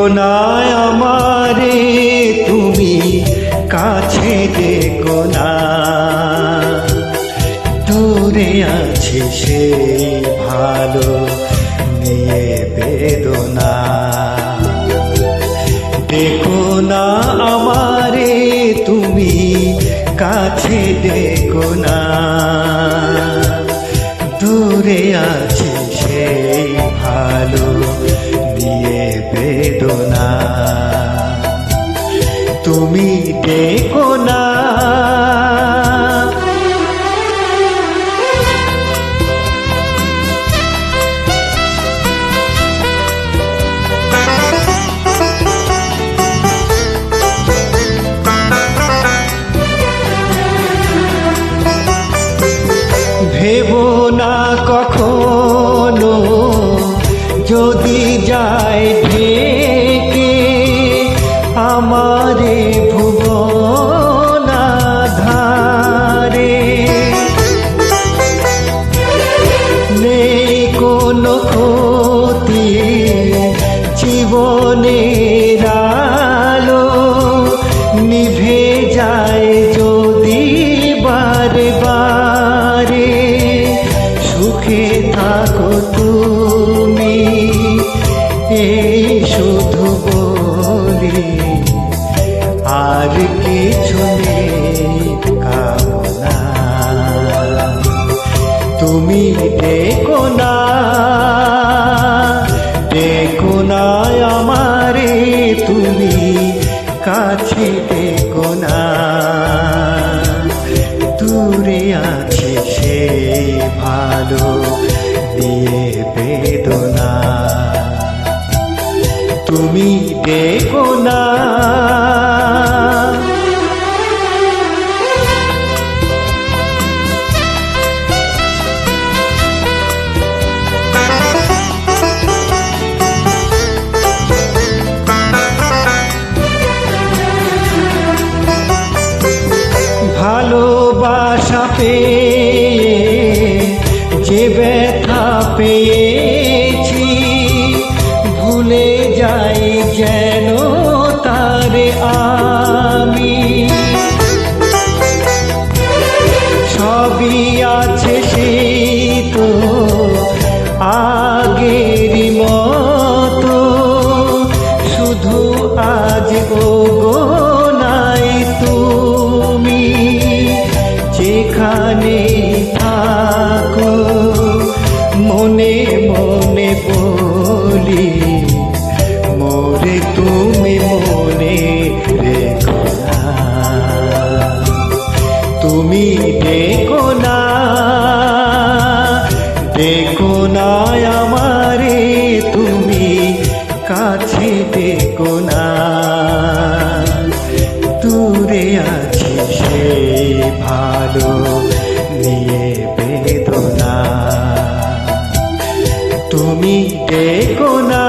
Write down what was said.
না আমারে তুমি, কাছে দেখো না। দূরে আছে সে ভালো নিয়ে বেদনা। দেখো না আমারে তুমি, কাছে দেখো না। দূরে আছে সেই ভালো নিয়ে বেদনা। তুমি দেখো না। ভেবো না কখনো যদি যায় ঢেকে আমারে ভুবনাধারে। নেই কোনো ক্ষতি জীবনের আলো, নিভে যায় যদি বারে বারে। সুখে থাকো তুমি এই শুধু বলি, আর কিছু নেই কামনা। তুমি দেখো না, দেখো না আমারে তুমি, কাছে দেখো না। দূরে আছে সে ভালো দিয়ে বেদনা। তুমি দেখো না। ভালোবাসা পেয়ে যে ব্যথা পেয়েছি, ভুলে যাই যেন তারে আমি। সবই আছে সেই তো আগেরই মতো, শুধু আজ গো নাই তুমি। যেখানে থাকো মনে মনে বলি, মোরে তুমি মনে রেখো না। তুমি দেখো না, দেখো না আমারে তুমি, কাছে দেখো না। দূরে আছে সে ভালো নিয়ে বেদনা। তুমি দেখো না।